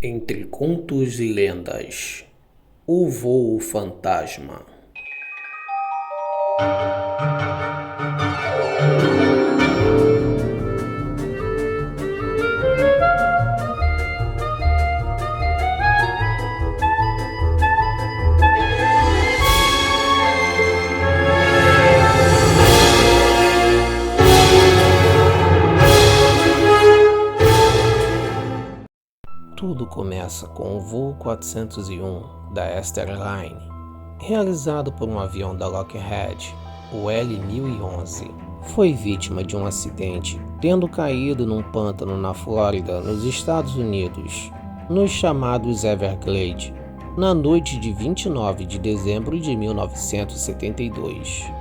Entre contos e lendas, o voo fantasma. Tudo começa com o voo 401 da Easter Line, realizado por um avião da Lockheed, o L-1011. Foi vítima de um acidente, tendo caído num pântano na Flórida, nos Estados Unidos, nos chamados Everglades, na noite de 29 de dezembro de 1972,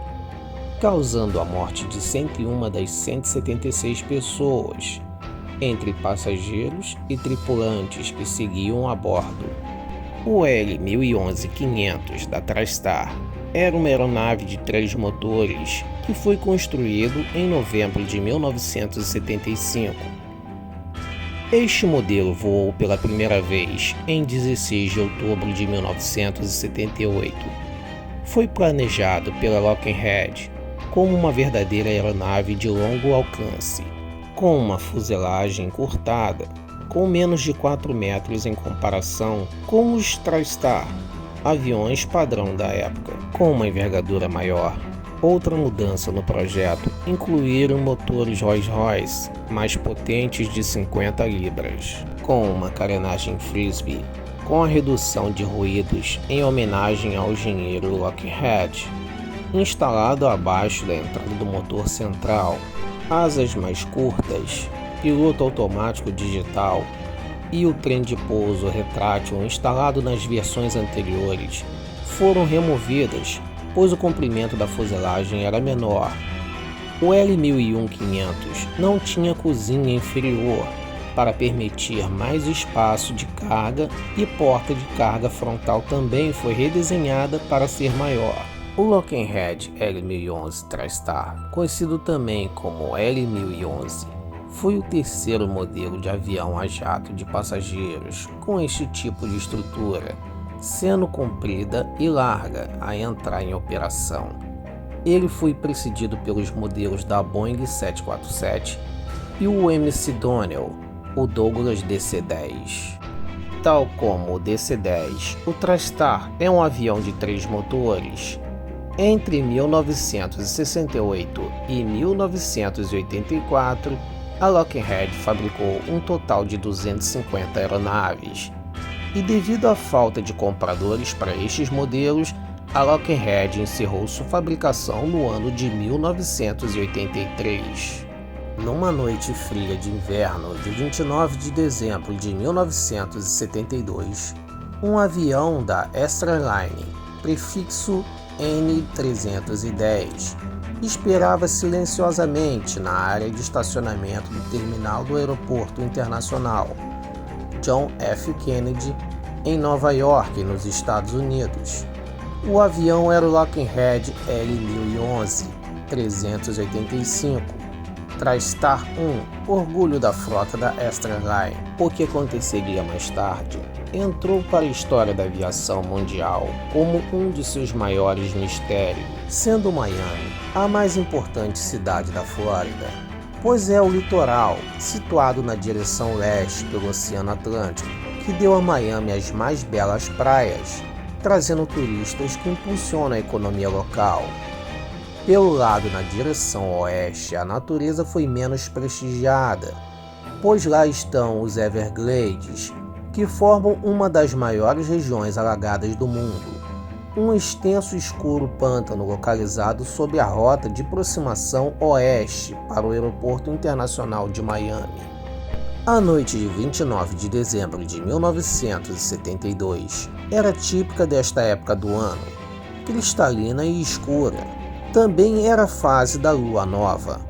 causando a morte de 101 das 176 pessoas, entre passageiros e tripulantes que seguiam a bordo. O L-1011-500 da TriStar era uma aeronave de 3 motores que foi construído em novembro de 1975. Este modelo voou pela primeira vez em 16 de outubro de 1978. Foi planejado pela Lockheed como uma verdadeira aeronave de longo alcance, com uma fuselagem encurtada, com menos de 4 metros em comparação com os TriStar, aviões padrão da época, com uma envergadura maior. Outra mudança no projeto incluíram motores Rolls-Royce mais potentes de 50 libras, com uma carenagem Frisbee, com a redução de ruídos em homenagem ao engenheiro Lockheed, instalado abaixo da entrada do motor central, asas mais curtas, piloto automático digital e o trem de pouso retrátil instalado nas versões anteriores foram removidas, pois o comprimento da fuselagem era menor. O L-1001-500 não tinha cozinha inferior para permitir mais espaço de carga e porta de carga frontal também foi redesenhada para ser maior. O Lockheed L-1011 TriStar, conhecido também como L-1011, foi o terceiro modelo de avião a jato de passageiros com este tipo de estrutura, sendo comprida e larga a entrar em operação. Ele foi precedido pelos modelos da Boeing 747 e o MC Donnell, o Douglas DC-10. Tal como o DC-10, o TriStar é um avião de 3 motores. Entre 1968 e 1984, a Lockheed fabricou um total de 250 aeronaves, e devido à falta de compradores para estes modelos, a Lockheed encerrou sua fabricação no ano de 1983. Numa noite fria de inverno de 29 de dezembro de 1972, um avião da Easter Line, prefixo N-310, esperava silenciosamente na área de estacionamento do terminal do Aeroporto Internacional John F. Kennedy, em Nova York, nos Estados Unidos. O avião era o Lockheed L-1011-385, TriStar 1, orgulho da frota da Easter Line. O que aconteceria mais tarde entrou para a história da aviação mundial como um de seus maiores mistérios, sendo Miami a mais importante cidade da Flórida, pois é o litoral, situado na direção leste pelo Oceano Atlântico, que deu a Miami as mais belas praias, trazendo turistas que impulsionam a economia local. Pelo lado na direção oeste, a natureza foi menos prestigiada, pois lá estão os Everglades, que formam uma das maiores regiões alagadas do mundo, um extenso e escuro pântano localizado sob a rota de aproximação oeste para o Aeroporto Internacional de Miami. A noite de 29 de dezembro de 1972 era típica desta época do ano, cristalina e escura. Também era a fase da lua nova.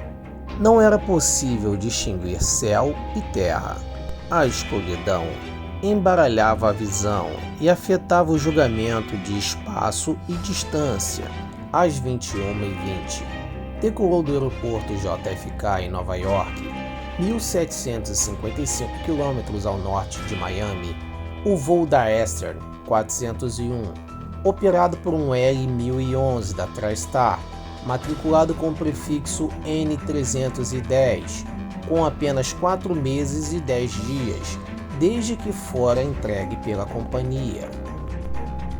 Não era possível distinguir céu e terra. A escuridão embaralhava a visão e afetava o julgamento de espaço e distância. Às 21h20, decolou do aeroporto JFK em Nova York 1.755 km ao norte de Miami, o voo da Eastern 401, operado por um L-1011 da TriStar, matriculado com o prefixo N310, com apenas 4 meses e 10 dias, desde que fora entregue pela companhia.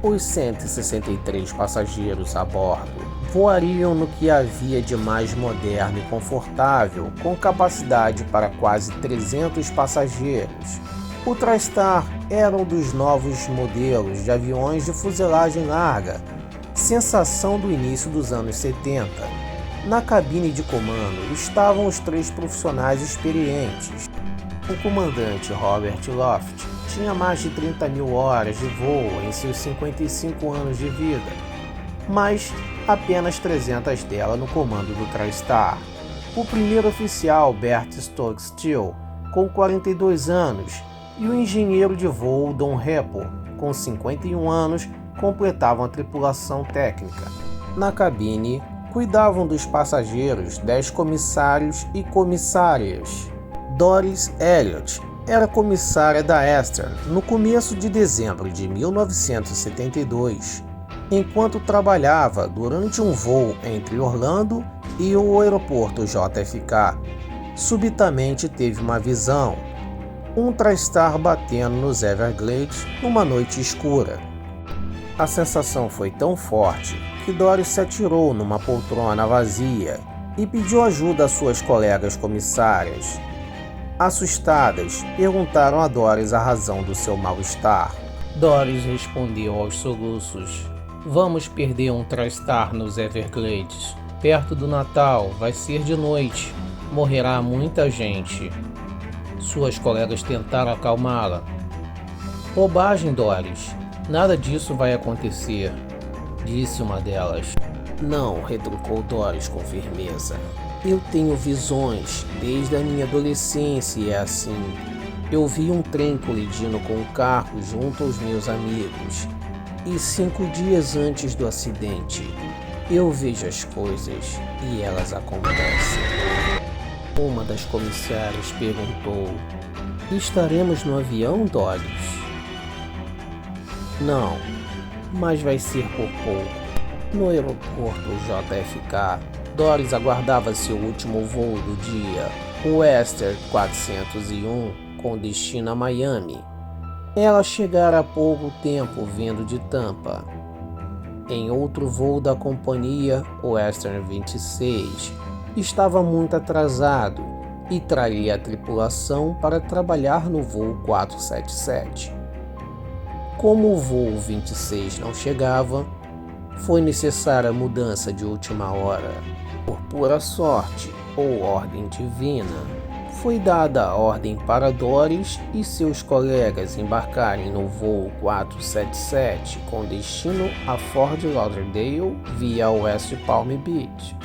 Os 163 passageiros a bordo voariam no que havia de mais moderno e confortável, com capacidade para quase 300 passageiros. O TriStar era um dos novos modelos de aviões de fuselagem larga, sensação do início dos anos 70. Na cabine de comando estavam os 3 profissionais experientes. O comandante Robert Loft tinha mais de 30 mil horas de voo em seus 55 anos de vida, mas apenas 300 dela no comando do TriStar. O primeiro oficial, Bert Stokes-Steele, com 42 anos, e o engenheiro de voo Don Repo, com 51 anos, completavam a tripulação técnica. Na cabine, cuidavam dos passageiros 10 comissários e comissárias. Doris Elliott era comissária da Eastern no começo de dezembro de 1972, enquanto trabalhava durante um voo entre Orlando e o aeroporto JFK. Subitamente teve uma visão, um TriStar batendo nos Everglades numa noite escura. A sensação foi tão forte que Doris se atirou numa poltrona vazia e pediu ajuda às suas colegas comissárias. Assustadas, perguntaram a Doris a razão do seu mal-estar. Doris respondeu aos soluços: "Vamos perder um TriStar nos Everglades. Perto do Natal, vai ser de noite. Morrerá muita gente." Suas colegas tentaram acalmá-la. "Bobagem, Doris. Nada disso vai acontecer", disse uma delas. "Não", retrucou Doris com firmeza. "Eu tenho visões desde a minha adolescência e é assim. Eu vi um trem colidindo com um carro junto aos meus amigos. E 5 dias antes do acidente, eu vejo as coisas e elas acontecem." Uma das comissárias perguntou: "Estaremos no avião, Doris?" "Não, mas vai ser por pouco." No aeroporto JFK, Doris aguardava seu último voo do dia, o Eastern 401, com destino a Miami. Ela chegara há pouco tempo vindo de Tampa. Em outro voo da companhia, o Eastern 26, estava muito atrasado e traria a tripulação para trabalhar no voo 477. Como o voo 26 não chegava, foi necessária a mudança de última hora. Por pura sorte ou ordem divina, foi dada a ordem para Doris e seus colegas embarcarem no voo 477 com destino a Fort Lauderdale via West Palm Beach.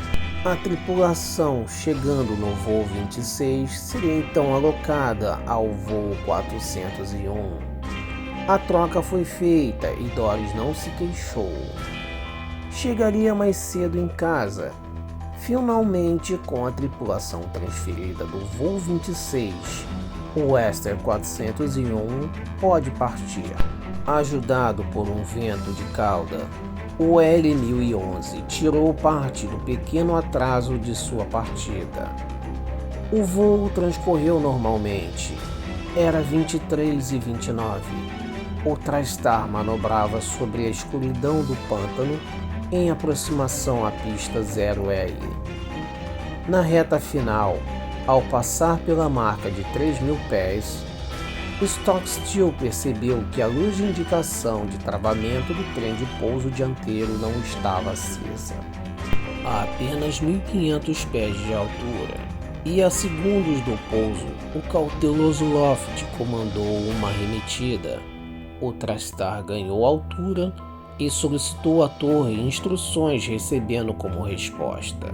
A tripulação, chegando no voo 26, seria então alocada ao voo 401. A troca foi feita e Doris não se queixou. Chegaria mais cedo em casa. Finalmente, com a tripulação transferida do voo 26, o Eastern 401 pode partir. Ajudado por um vento de cauda, o L-1011 tirou parte do pequeno atraso de sua partida. O voo transcorreu normalmente. Era 23h29. O TriStar manobrava sobre a escuridão do pântano em aproximação à pista 0L. Na reta final, ao passar pela marca de 3.000 pés, Stokes-Steele percebeu que a luz de indicação de travamento do trem de pouso dianteiro não estava acesa. A apenas 1.500 pés de altura e a segundos do pouso, o cauteloso Loft comandou uma arremetida. O TriStar ganhou altura e solicitou à torre instruções, recebendo como resposta: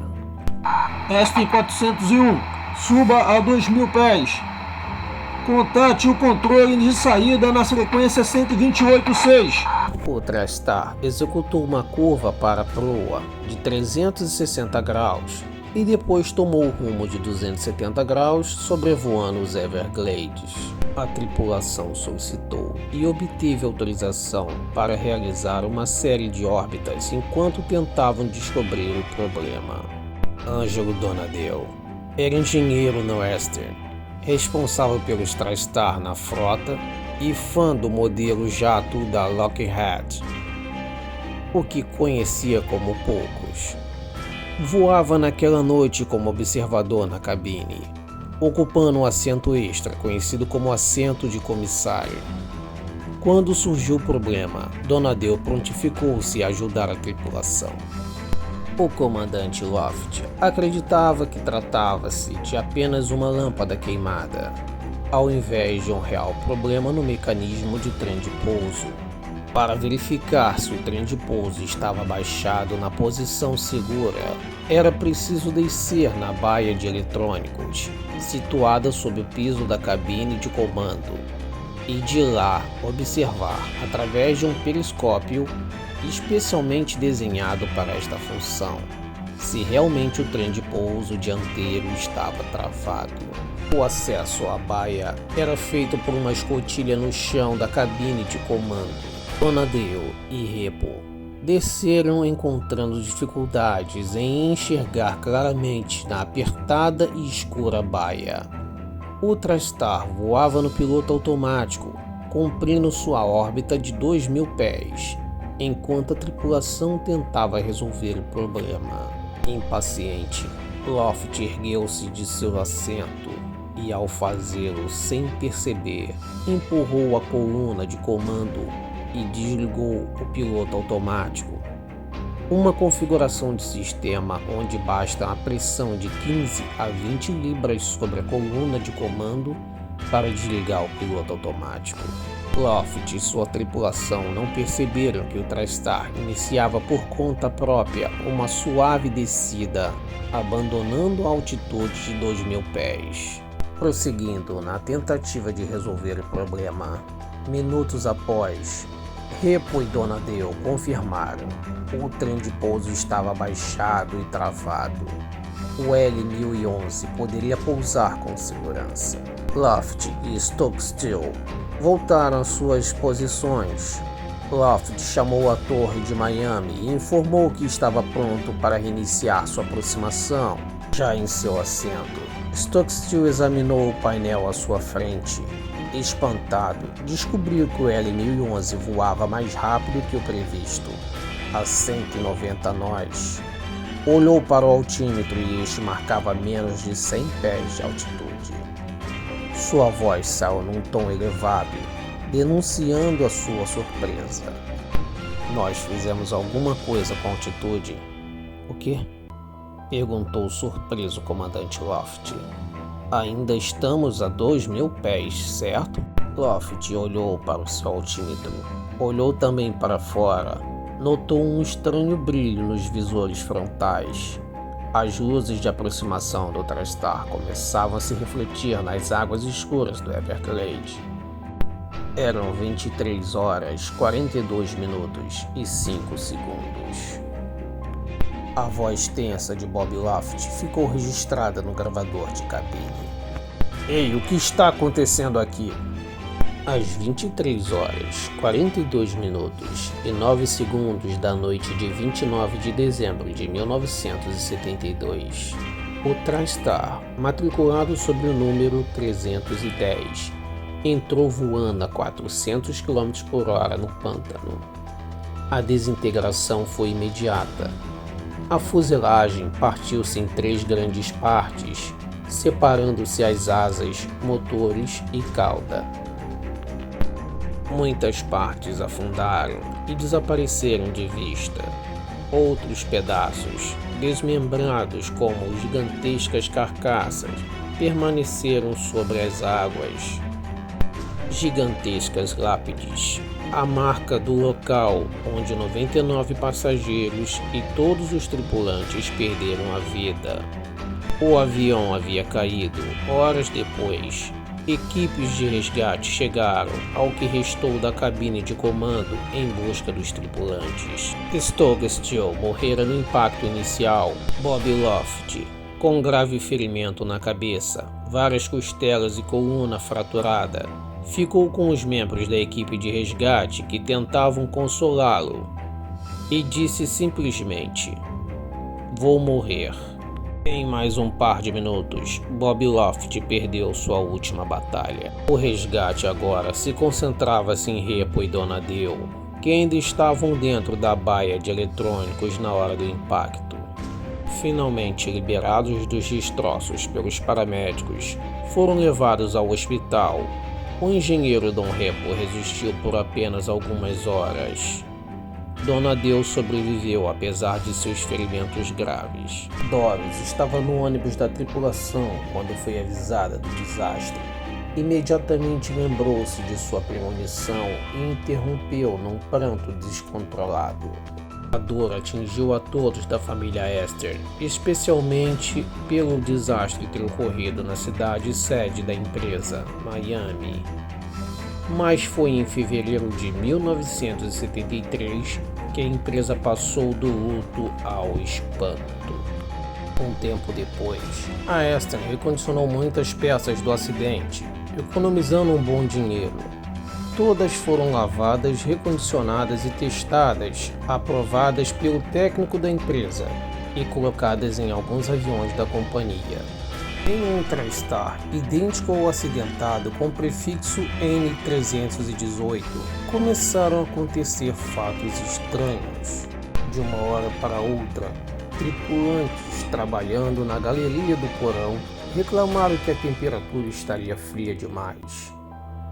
Eastern 401, suba a 2.000 pés. Contate o controle de saída na frequência 128.6. O TriStar executou uma curva para a proa de 360 graus e depois tomou o rumo de 270 graus, sobrevoando os Everglades. A tripulação solicitou e obteve autorização para realizar uma série de órbitas enquanto tentavam descobrir o problema. Ângelo Donadeo era engenheiro no Western, responsável pelos TriStar na frota e fã do modelo jato da Lockheed, o que conhecia como poucos. Voava naquela noite como observador na cabine, ocupando um assento extra conhecido como assento de comissário. Quando surgiu o problema, Donadeo prontificou-se a ajudar a tripulação. O comandante Loft acreditava que tratava-se de apenas uma lâmpada queimada, ao invés de um real problema no mecanismo de trem de pouso. Para verificar se o trem de pouso estava abaixado na posição segura, era preciso descer na baía de eletrônicos, situada sob o piso da cabine de comando, e de lá observar, através de um periscópio especialmente desenhado para esta função, se realmente o trem de pouso dianteiro estava travado. O acesso à baía era feito por uma escotilha no chão da cabine de comando. Donadeo e Repo desceram encontrando dificuldades em enxergar claramente na apertada e escura baía. O TriStar voava no piloto automático, cumprindo sua órbita de 2.000 pés, enquanto a tripulação tentava resolver o problema. Impaciente, Loft ergueu-se de seu assento e, ao fazê-lo sem perceber, empurrou a coluna de comando e desligou o piloto automático. Uma configuração de sistema onde basta a pressão de 15 a 20 libras sobre a coluna de comando para desligar o piloto automático. Loft e sua tripulação não perceberam que o TriStar iniciava por conta própria uma suave descida, abandonando a altitude de 2.000 pés. Prosseguindo na tentativa de resolver o problema, minutos após, Repo e Donadeo confirmaram: o trem de pouso estava abaixado e travado. O L-1011 poderia pousar com segurança. Loft e Stockstill voltaram às suas posições. Loft chamou a torre de Miami e informou que estava pronto para reiniciar sua aproximação. Já em seu assento, Stockstill examinou o painel à sua frente. Espantado, descobriu que o L-1011 voava mais rápido que o previsto, a 190 nós. Olhou para o altímetro e este marcava menos de 100 pés de altitude. Sua voz saiu num tom elevado, denunciando a sua surpresa. Nós fizemos alguma coisa com a altitude. O quê? Perguntou surpreso o comandante Loft. Ainda estamos a 2.000 pés, certo? Loft olhou para o seu altímetro. Olhou também para fora. Notou um estranho brilho nos visores frontais. As luzes de aproximação do TriStar começavam a se refletir nas águas escuras do Everglades. Eram 23 horas, 42 minutos e 5 segundos. A voz tensa de Bob Loft ficou registrada no gravador de cabine. Ei, o que está acontecendo aqui? Às 23 horas, 42 minutos e 9 segundos da noite de 29 de dezembro de 1972, o TriStar, matriculado sob o número 310, entrou voando a 400 km por hora no pântano. A desintegração foi imediata. A fuselagem partiu-se em 3 grandes partes, separando-se as asas, motores e cauda. Muitas partes afundaram e desapareceram de vista. Outros pedaços, desmembrados como gigantescas carcaças, permaneceram sobre as águas. Gigantescas lápides, a marca do local onde 99 passageiros e todos os tripulantes perderam a vida. O avião havia caído horas depois. Equipes de resgate chegaram ao que restou da cabine de comando em busca dos tripulantes. Stockstill morrera no impacto inicial. Bob Loft com grave ferimento na cabeça, várias costelas e coluna fraturada. Ficou com os membros da equipe de resgate que tentavam consolá-lo e disse simplesmente: "Vou morrer." Em mais um par de minutos, Bob Loft perdeu sua última batalha. O resgate agora se concentrava-se em Repo e Donadale, que ainda estavam dentro da baía de eletrônicos na hora do impacto. Finalmente liberados dos destroços pelos paramédicos, foram levados ao hospital. O engenheiro Don Repo resistiu por apenas algumas horas. Donadale sobreviveu apesar de seus ferimentos graves. Doris estava no ônibus da tripulação quando foi avisada do desastre. Imediatamente lembrou-se de sua premonição e interrompeu num pranto descontrolado. A dor atingiu a todos da família Esther, especialmente pelo desastre ter ocorrido na cidade sede da empresa, Miami. Mas foi em fevereiro de 1973 que a empresa passou do luto ao espanto. Um tempo depois, a Esther recondicionou muitas peças do acidente, economizando um bom dinheiro. Todas foram lavadas, recondicionadas e testadas, aprovadas pelo técnico da empresa e colocadas em alguns aviões da companhia. Em um TriStar idêntico ao acidentado com prefixo N318, começaram a acontecer fatos estranhos. De uma hora para outra, tripulantes trabalhando na galeria do porão reclamaram que a temperatura estaria fria demais.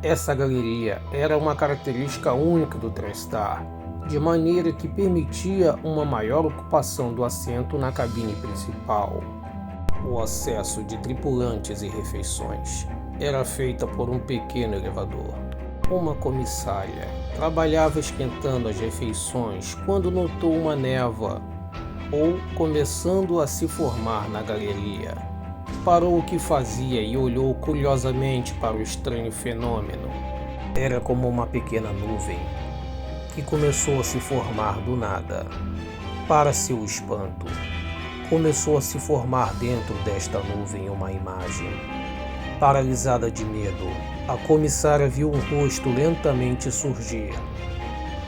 Essa galeria era uma característica única do TriStar, de maneira que permitia uma maior ocupação do assento na cabine principal. O acesso de tripulantes e refeições era feita por um pequeno elevador. Uma comissária trabalhava esquentando as refeições quando notou uma névoa começando a se formar na galeria. Parou o que fazia e olhou curiosamente para o estranho fenômeno. Era como uma pequena nuvem que começou a se formar do nada. Para seu espanto, começou a se formar dentro desta nuvem uma imagem. Paralisada de medo, a comissária viu um rosto lentamente surgir.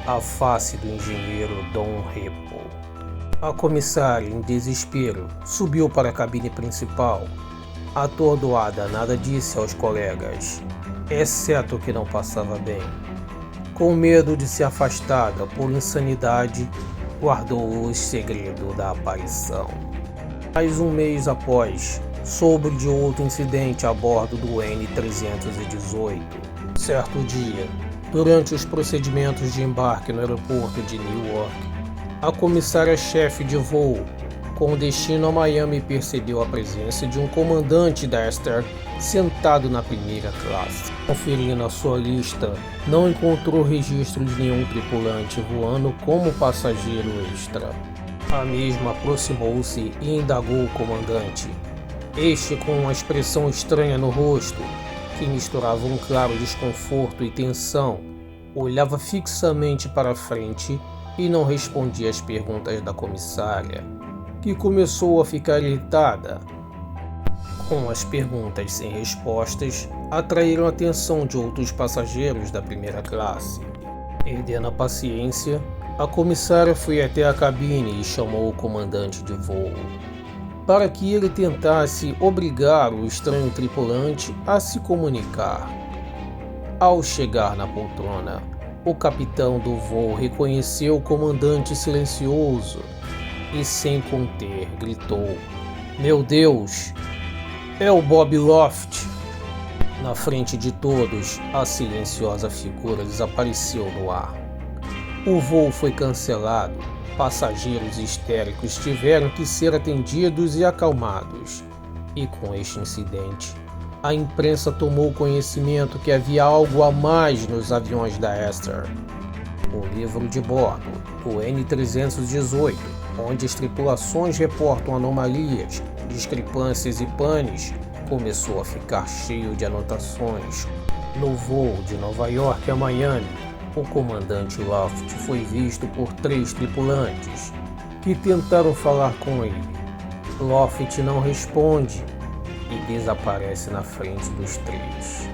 A face do engenheiro Don Repo. A comissária, em desespero, subiu para a cabine principal. Atordoada, nada disse aos colegas, exceto que não passava bem. Com medo de ser afastada por insanidade, guardou o segredo da aparição. Mais um mês após, soube de outro incidente a bordo do N318. Certo dia, durante os procedimentos de embarque no aeroporto de Newark, a comissária-chefe de voo com destino a Miami percebeu a presença de um comandante da Esther sentado na primeira classe. Conferindo a sua lista, não encontrou registro de nenhum tripulante voando como passageiro extra. A mesma aproximou-se e indagou o comandante. Este, com uma expressão estranha no rosto, que misturava um claro desconforto e tensão, olhava fixamente para frente e não respondia às perguntas da comissária, que começou a ficar irritada. Com as perguntas sem respostas, atraíram a atenção de outros passageiros da primeira classe. Perdendo a paciência, a comissária foi até a cabine e chamou o comandante de voo, para que ele tentasse obrigar o estranho tripulante a se comunicar. Ao chegar na poltrona, o capitão do voo reconheceu o comandante silencioso e, sem conter, gritou: "Meu Deus, é o Bob Loft!" Na frente de todos, a silenciosa figura desapareceu no ar. O voo foi cancelado. Passageiros histéricos tiveram que ser atendidos e acalmados. E com este incidente, a imprensa tomou conhecimento que havia algo a mais nos aviões da Esther. O livro de bordo, o N318, onde as tripulações reportam anomalias, discrepâncias e panes, começou a ficar cheio de anotações. No voo de Nova York a Miami, o comandante Loft foi visto por 3 tripulantes que tentaram falar com ele, Loft não responde e desaparece na frente dos três.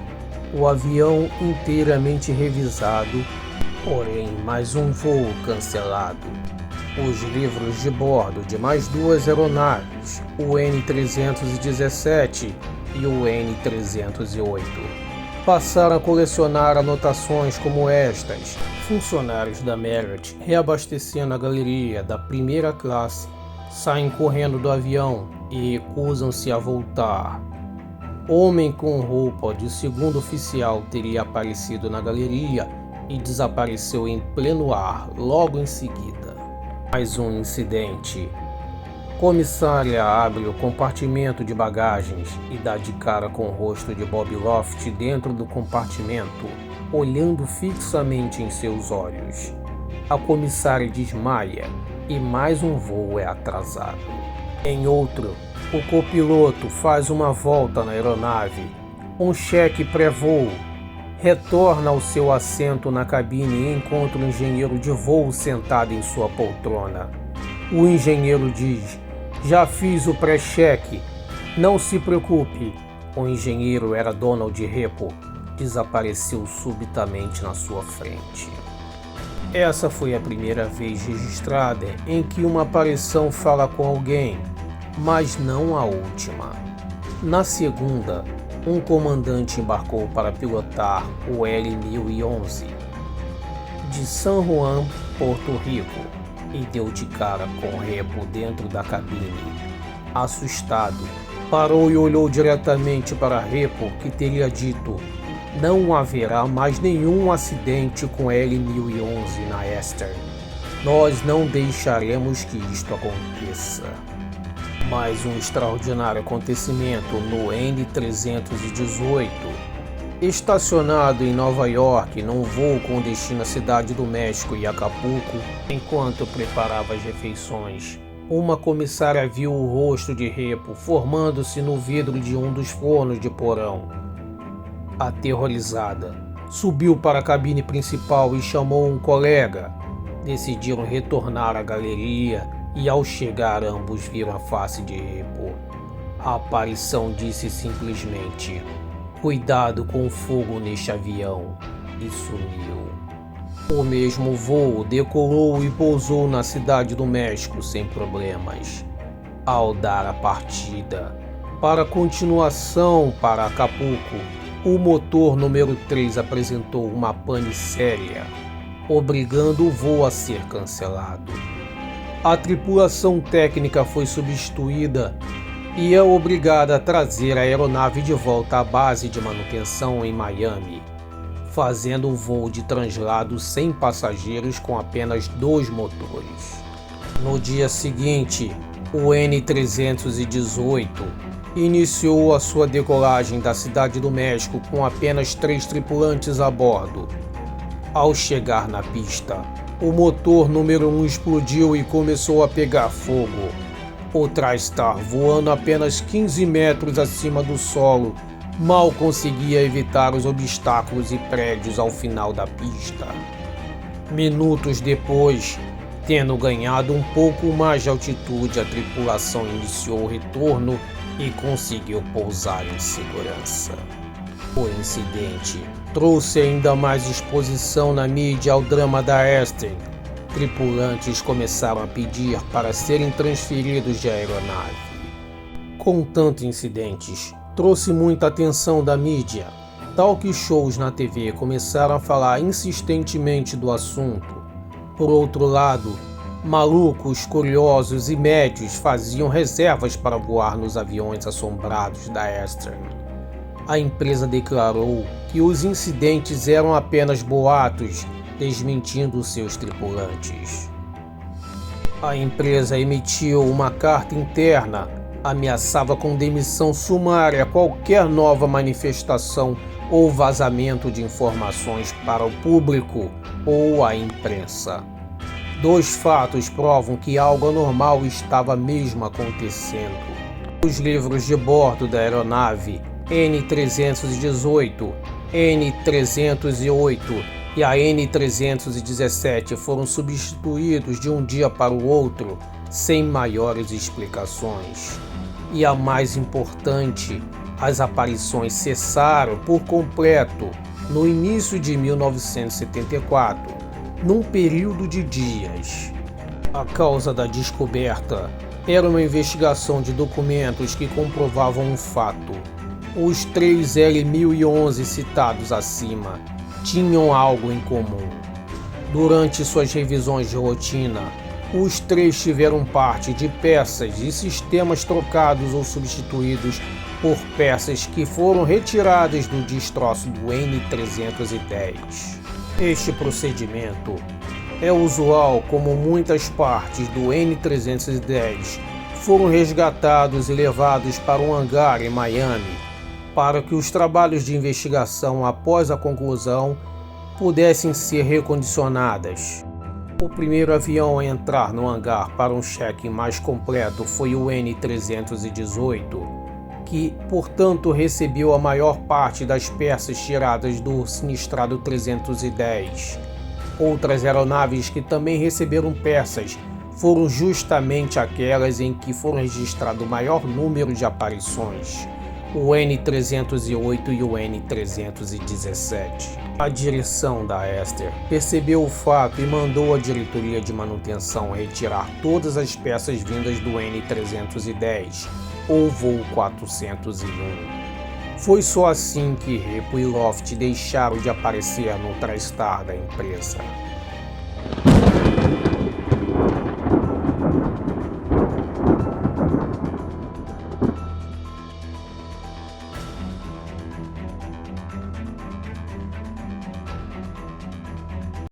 O avião inteiramente revisado, porém mais um voo cancelado. Os livros de bordo de mais duas aeronaves, o N-317 e o N-308, passaram a colecionar anotações como estas. Funcionários da Merit, reabastecendo a galeria da primeira classe, saem correndo do avião e recusam-se a voltar. Homem com roupa de segundo oficial teria aparecido na galeria e desapareceu em pleno ar logo em seguida. Mais um incidente. Comissária abre o compartimento de bagagens e dá de cara com o rosto de Bob Loft dentro do compartimento, olhando fixamente em seus olhos. A comissária desmaia e mais um voo é atrasado. Em outro, o copiloto faz uma volta na aeronave, um cheque pré-voo, retorna ao seu assento na cabine e encontra o engenheiro de voo sentado em sua poltrona. O engenheiro diz: "Já fiz o pré-cheque, não se preocupe." O engenheiro era Donald Repo, desapareceu subitamente na sua frente. Essa foi a primeira vez registrada em que uma aparição fala com alguém, mas não a última. Na segunda, um comandante embarcou para pilotar o L-1011 de San Juan, Porto Rico, e deu de cara com Repo dentro da cabine. Assustado, parou e olhou diretamente para Repo, que teria dito: "Não haverá mais nenhum acidente com L-1011 na Eastern. Nós não deixaremos que isto aconteça." Mais um extraordinário acontecimento no N-318. Estacionado em Nova York num voo com destino à Cidade do México e Acapulco, enquanto preparava as refeições, uma comissária viu o rosto de Repo formando-se no vidro de um dos fornos de porão. Aterrorizada, subiu para a cabine principal e chamou um colega. Decidiram retornar à galeria e, ao chegar, ambos viram a face de Repo. A aparição disse simplesmente: "Cuidado com o fogo neste avião", e sumiu. O mesmo voo decolou e pousou na Cidade do México sem problemas. Ao dar a partida para continuação para Acapulco, o motor número 3 apresentou uma pane séria, obrigando o voo a ser cancelado. A tripulação técnica foi substituída e é obrigada a trazer a aeronave de volta à base de manutenção em Miami, fazendo um voo de translado sem passageiros com apenas 2 motores. No dia seguinte, o N-318 iniciou a sua decolagem da Cidade do México com apenas 3 tripulantes a bordo. Ao chegar na pista, o motor número 1 explodiu e começou a pegar fogo. O TriStar, voando apenas 15 metros acima do solo, mal conseguia evitar os obstáculos e prédios ao final da pista. Minutos depois, tendo ganhado um pouco mais de altitude, a tripulação iniciou o retorno e conseguiu pousar em segurança. O incidente trouxe ainda mais exposição na mídia ao drama da Eastern. Tripulantes começaram a pedir para serem transferidos de aeronave. Com tantos incidentes, trouxe muita atenção da mídia. Talk shows na TV começaram a falar insistentemente do assunto. Por outro lado, malucos, curiosos e médios faziam reservas para voar nos aviões assombrados da Eastern. A empresa declarou que os incidentes eram apenas boatos, desmentindo seus tripulantes. A empresa emitiu uma carta interna, ameaçava com demissão sumária qualquer nova manifestação ou vazamento de informações para o público ou a imprensa. 2 fatos provam que algo anormal estava mesmo acontecendo. Os livros de bordo da aeronave N-318, N-308 e a N-317 foram substituídos de um dia para o outro sem maiores explicações. E a mais importante, as aparições cessaram por completo no início de 1974, num período de dias. A causa da descoberta era uma investigação de documentos que comprovavam um fato. Os 3 L-1011 citados acima tinham algo em comum. Durante suas revisões de rotina, os 3 tiveram parte de peças e sistemas trocados ou substituídos por peças que foram retiradas do destroço do N-310. Este procedimento é usual, como muitas partes do N-310 foram resgatados e levados para um hangar em Miami, para que os trabalhos de investigação após a conclusão pudessem ser recondicionadas. O primeiro avião a entrar no hangar para um check-in mais completo foi o N-318, que, portanto, recebeu a maior parte das peças tiradas do sinistrado 310. Outras aeronaves que também receberam peças foram justamente aquelas em que foram registrado o maior número de aparições, o N-308 e o N-317. A direção da Aster percebeu o fato e mandou a diretoria de manutenção retirar todas as peças vindas do N-310 ou voo 401. Foi só assim que Repo e Loft deixaram de aparecer no TriStar da empresa.